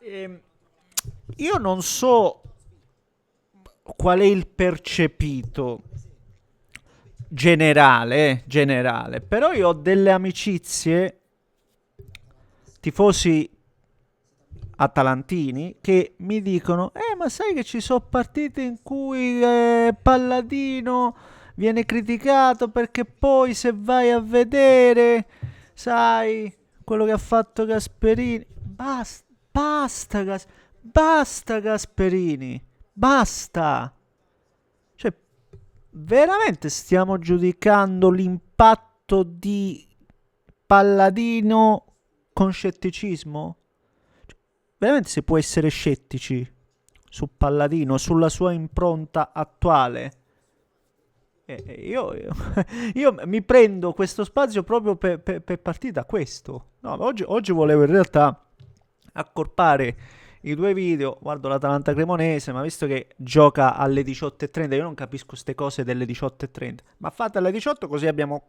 Ehm, io non so qual è il percepito generale, però io ho delle amicizie, tifosi atalantini, che mi dicono, ma sai che ci sono partite in cui Palladino viene criticato perché poi se vai a vedere, sai, quello che ha fatto Gasperini, basta Gasperini, basta. Cioè, veramente stiamo giudicando l'impatto di Palladino con scetticismo? Cioè, veramente si può essere scettici su Palladino, sulla sua impronta attuale? Io mi prendo questo spazio proprio per partire da questo. No, oggi volevo in realtà accorpare i due video. Guardo l'Atalanta Cremonese, ma visto che gioca alle 18:30, io non capisco queste cose delle 18:30. Ma fate alle 18 così abbiamo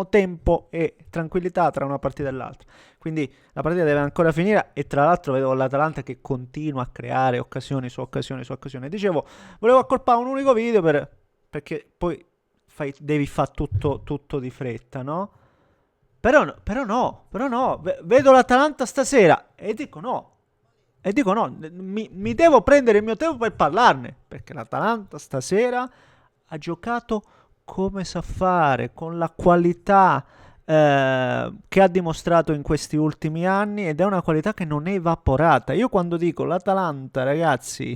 tempo e tranquillità tra una partita e l'altra. Quindi la partita deve ancora finire e tra l'altro vedo l'Atalanta che continua a creare occasioni su occasioni su occasioni. Dicevo, volevo accorpare un unico video perché poi devi fare tutto di fretta, no? Però no, vedo l'Atalanta stasera e dico no. E dico no, mi devo prendere il mio tempo per parlarne, perché l'Atalanta stasera ha giocato come sa fare, con la qualità che ha dimostrato in questi ultimi anni ed è una qualità che non è evaporata. Io quando dico l'Atalanta, ragazzi,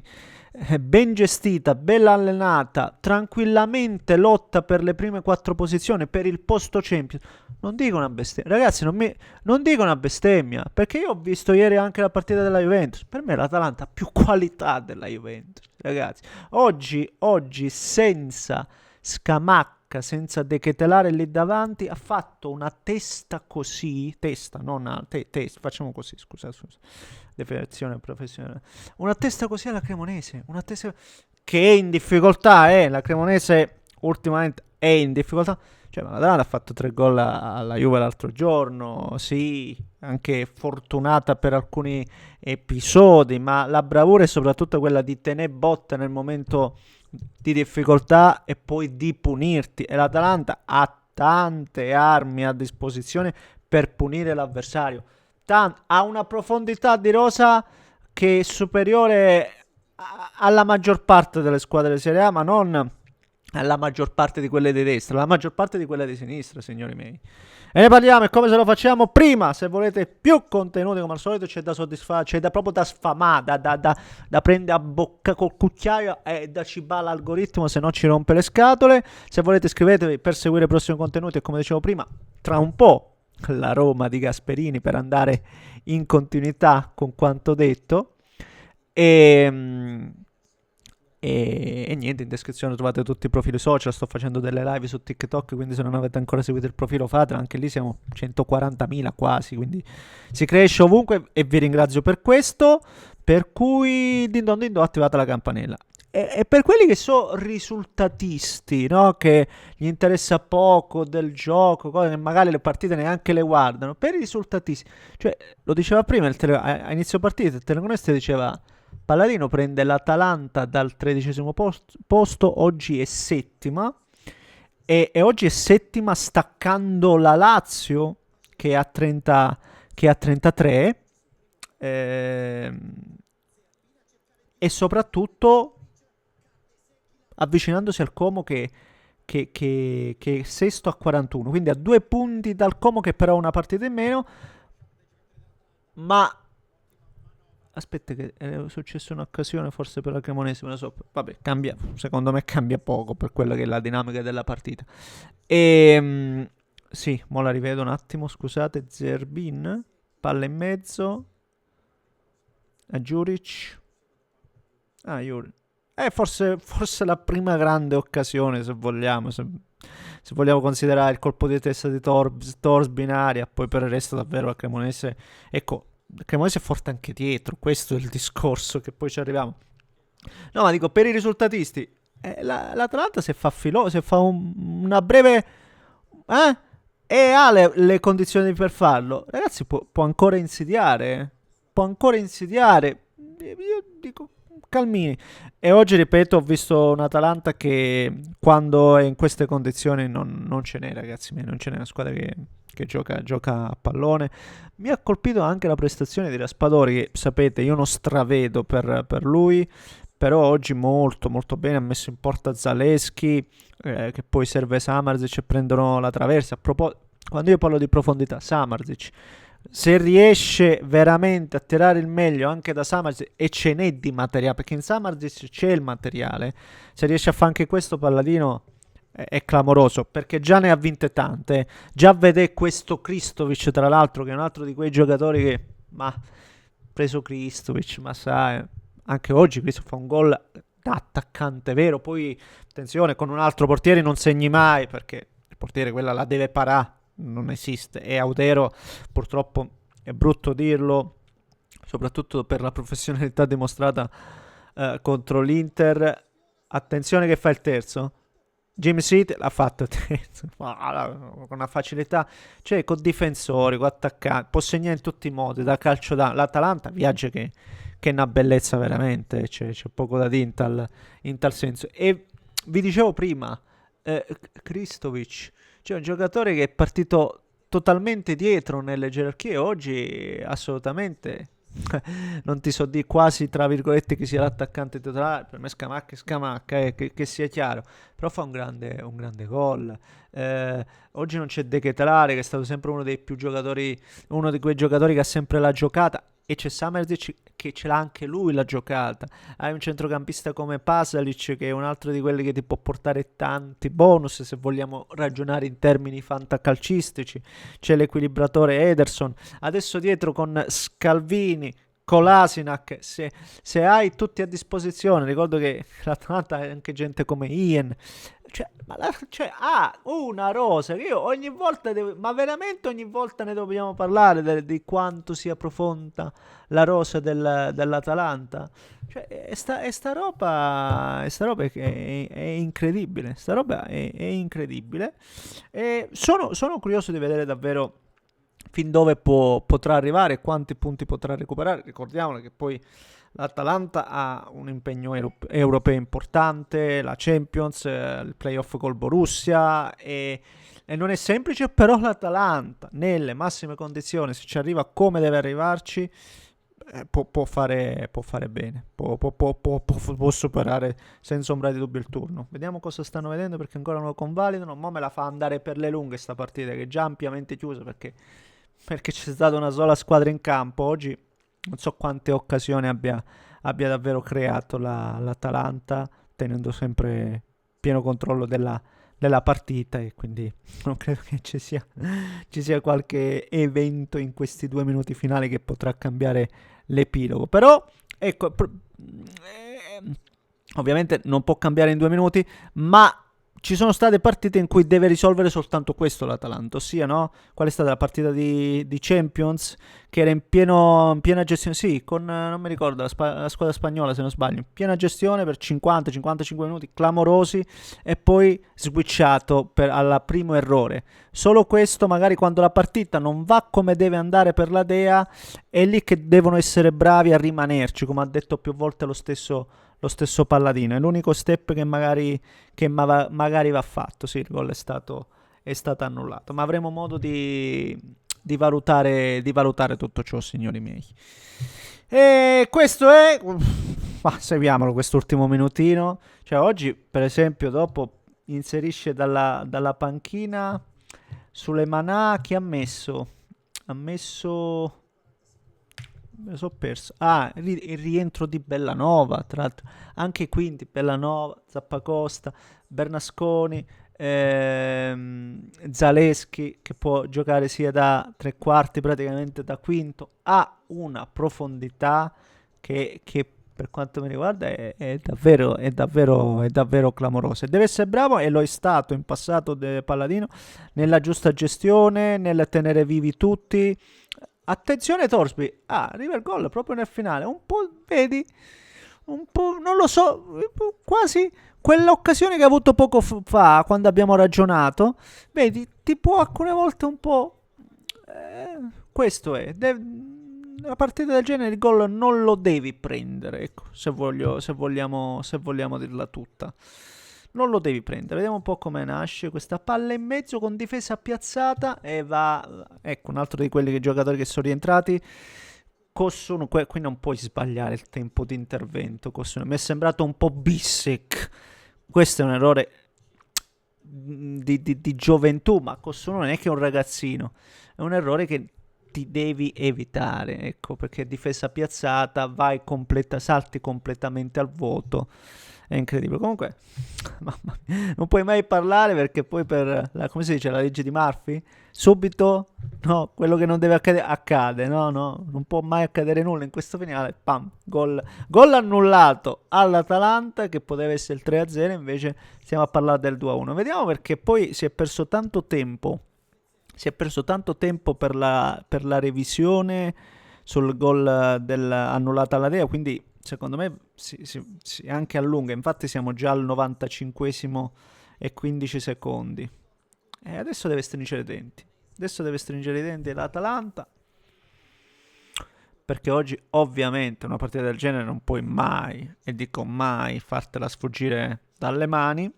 ben gestita, bella allenata, tranquillamente lotta per le prime quattro posizioni, per il posto Champions, non dico una bestemmia. Ragazzi, non dico una bestemmia, perché io ho visto ieri anche la partita della Juventus. Per me l'Atalanta ha più qualità della Juventus, ragazzi. Oggi senza Scamacca, senza Dechetelare lì davanti, ha fatto una testa così, testa, non una testa, facciamo così, scusa, definizione professionale. Una testa così alla Cremonese, una testa che è in difficoltà, la Cremonese ultimamente è in difficoltà. Cioè, Maradona ha fatto 3 gol alla Juve l'altro giorno, sì, anche fortunata per alcuni episodi, ma la bravura è soprattutto quella di tenere botta nel momento di difficoltà e poi di punirti. E l'Atalanta ha tante armi a disposizione per punire l'avversario. Ha una profondità di rosa che è superiore alla maggior parte delle squadre di Serie A, ma non alla maggior parte di quelle di destra, alla maggior parte di quelle di sinistra, signori miei. E ne parliamo e come se lo facciamo prima. Se volete più contenuti come al solito c'è da soddisfare, c'è da proprio da sfamare, da prendere a bocca col cucchiaio e da cibare l'algoritmo, se no ci rompe le scatole. Se volete iscrivetevi per seguire i prossimi contenuti e come dicevo prima, tra un po' la Roma di Gasperini per andare in continuità con quanto detto. E, e niente, in descrizione trovate tutti i profili social. Sto facendo delle live su TikTok, quindi se non avete ancora seguito il profilo fatelo. Anche lì siamo 140.000 quasi, quindi si cresce ovunque e vi ringrazio per questo. Per cui dindo attivate la campanella. E per quelli che sono risultatisti, no? Che gli interessa poco del gioco, cose che magari le partite neanche le guardano, per i risultatisti, cioè lo diceva prima a inizio partita il telecronista diceva Palladino prende l'Atalanta dal 13° posto, oggi è settima e oggi è settima staccando la Lazio che ha 33 ehm, e soprattutto avvicinandosi al Como che è sesto a 41, quindi a 2 punti dal Como che però ha una partita in meno, ma aspetta che è successa un'occasione forse per la Cremonese, me lo so. Vabbè, cambia, secondo me cambia poco per quella che è la dinamica della partita. Sì, mo la rivedo un attimo, scusate, Zerbin, palla in mezzo, a Juric. Ah, Juric. Forse la prima grande occasione, se vogliamo, se vogliamo considerare il colpo di testa di Torsby in aria, poi per il resto davvero la Cremonese, ecco, la Cremonese è forte anche dietro, questo è il discorso che poi ci arriviamo. No, ma dico, per i risultatisti, l'Atalanta se fa una breve... e ha le condizioni per farlo, ragazzi, può ancora insidiare, può ancora insidiare. Io dico calmini. E oggi, ripeto, ho visto un Atalanta che quando è in queste condizioni non ce n'è, ragazzi miei, non ce n'è una squadra che gioca a pallone. Mi ha colpito anche la prestazione di Raspadori, che sapete io non stravedo per lui, però oggi molto molto bene, ha messo in porta Zaleschi, che poi serve Samardzic e prendono la traversa. Quando io parlo di profondità, Samardzic, se riesce veramente a tirare il meglio anche da Samardzic, e ce n'è di materiale, perché in Samardzic c'è il materiale, se riesce a fare anche questo Palladino è clamoroso, perché già ne ha vinte tante. Già vede questo Kristovic, tra l'altro, che è un altro di quei giocatori che, ma preso Kristovic, ma sai, anche oggi Kristovic fa un gol da attaccante vero. Poi attenzione, con un altro portiere non segni mai, perché il portiere quella la deve parare, non esiste. E Audero, purtroppo è brutto dirlo, soprattutto per la professionalità dimostrata contro l'Inter. Attenzione che fa il terzo. James Heath l'ha fatto il terzo con una facilità, cioè con difensori, con attaccanti, può segnare in tutti i modi, da calcio da l'Atalanta viaggia che è una bellezza veramente, c'è poco da dire in tal senso. E vi dicevo prima, Kristovic, cioè un giocatore che è partito totalmente dietro nelle gerarchie, oggi assolutamente non ti so di quasi tra virgolette che sia l'attaccante titolare. Per me Scamacca è Scamacca, che sia chiaro, però fa un grande gol. Oggi non c'è De Ketelaere, che è stato sempre uno dei più giocatori, uno di quei giocatori che ha sempre la giocata, e c'è Samerzic che ce l'ha anche lui la giocata. Hai un centrocampista come Pasalic, che è un altro di quelli che ti può portare tanti bonus se vogliamo ragionare in termini fantacalcistici. C'è l'equilibratore Ederson, adesso dietro con Scalvini, Kolasinac, se hai tutti a disposizione. Ricordo che l'Atalanta ha anche gente come Ian, cioè ha una rosa che io ogni volta ma veramente ogni volta ne dobbiamo parlare di quanto sia profonda la rosa dell'Atalanta. Cioè sta roba è incredibile, sta roba è incredibile, e sono curioso di vedere davvero fin dove potrà arrivare e quanti punti potrà recuperare. Ricordiamolo che poi l'Atalanta ha un impegno europeo importante, la Champions, il playoff col Borussia, e non è semplice, però l'Atalanta nelle massime condizioni, se ci arriva come deve arrivarci, può fare bene, può superare senza ombra di dubbio il turno. Vediamo cosa stanno vedendo, perché ancora non lo convalidano. Mo me la fa andare per le lunghe sta partita, che è già ampiamente chiusa, perché c'è stata una sola squadra in campo oggi. Non so quante occasioni abbia davvero creato l'Atalanta, tenendo sempre pieno controllo della partita, e quindi non credo che ci sia qualche evento in questi 2 minuti finali che potrà cambiare l'epilogo. Però ecco, ovviamente non può cambiare in 2 minuti, ma ci sono state partite in cui deve risolvere soltanto questo l'Atalanta, ossia, no? Qual è stata la partita di Champions, che era in piena gestione, sì, con, non mi ricordo, la squadra spagnola se non sbaglio, in piena gestione per 50-55 minuti clamorosi, e poi switchato al primo errore. Solo questo, magari quando la partita non va come deve andare per la Dea, è lì che devono essere bravi a rimanerci, come ha detto più volte lo stesso Palladino. È l'unico step che magari va fatto. Sì, il gol è stato annullato, ma avremo modo di valutare tutto ciò, signori miei. E questo è, ma seguiamolo quest'ultimo minutino. Cioè oggi, per esempio, dopo inserisce dalla panchina Sulemanà, che ha messo me lo so perso. Il rientro di Bellanova, tra l'altro. Anche quindi Bellanova, Zappacosta, Bernasconi, Zaleschi, che può giocare sia da tre quarti, praticamente da quinto, ha una profondità che per quanto mi riguarda è davvero clamorosa. E deve essere bravo, e lo è stato in passato Palladino, nella giusta gestione, nel tenere vivi tutti. Attenzione Torsby, arriva il gol proprio nel finale, un po', vedi, un po', non lo so, quasi quell'occasione che ha avuto poco fa, quando abbiamo ragionato, vedi, ti può alcune volte un po', questo è, una partita del genere il gol non lo devi prendere, ecco, se vogliamo dirla tutta. Non lo devi prendere. Vediamo un po' come nasce questa palla in mezzo con difesa piazzata e va... Ecco, un altro di quelli giocatori che sono rientrati. Cossunu, qui non puoi sbagliare il tempo di intervento. Cossunu, mi è sembrato un po' Bissek. Questo è un errore di gioventù, ma Cossunu non è che è un ragazzino. È un errore che ti devi evitare, ecco, perché difesa piazzata, salti completamente al vuoto. È incredibile. Comunque, mamma mia, non puoi mai parlare perché poi come si dice, la legge di Murphy? Subito, no, quello che non deve accadere, accade, no, non può mai accadere nulla in questo finale, pam, gol annullato all'Atalanta che poteva essere il 3-0, invece stiamo a parlare del 2-1. Vediamo perché poi si è perso tanto tempo per la revisione sul gol annullato alla Dea, quindi secondo me si anche allunga. Infatti siamo già al 95esimo e 15 secondi. E adesso deve stringere i denti. L'Atalanta. Perché oggi ovviamente una partita del genere non puoi mai, e dico mai, fartela sfuggire dalle mani.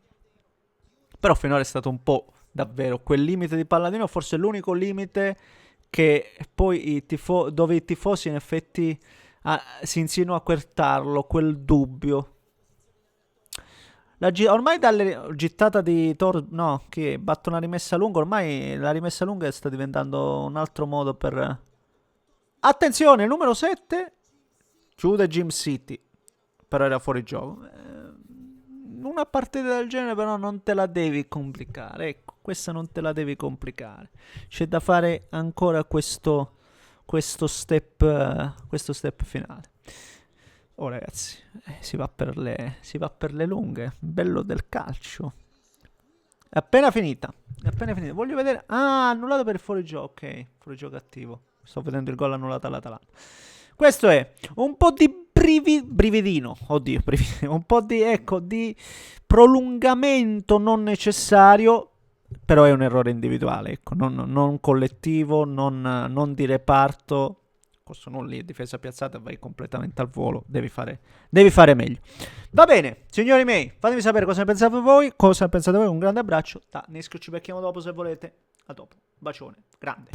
Però finora è stato un po' davvero quel limite di Palladino, forse l'unico limite che poi dove i tifosi in effetti si insinua a quertarlo, quel dubbio. Ormai dalle gittata di no, che batte una rimessa lunga, ormai la rimessa lunga sta diventando un altro modo per... Attenzione, numero 7, chiude Jim City, però era fuori gioco. Una partita del genere però non te la devi complicare, ecco, questa non te la devi complicare. C'è da fare ancora questo step finale. Oh ragazzi, si va per le lunghe, bello del calcio. È appena finita. Voglio vedere. Ah, annullato per il fuorigioco. Ok, fuorigioco attivo. Sto vedendo il gol annullato all'Atalanta. Questo è un po' di brividino. Oddio, brividino. Un po' di prolungamento non necessario. Però è un errore individuale, ecco, non collettivo, non di reparto. Sono lì, difesa piazzata, vai completamente al volo, devi fare meglio. Va bene, signori miei, fatemi sapere cosa ne pensate voi, un grande abbraccio da Nesco, ci becchiamo dopo se volete, a dopo, bacione, grande.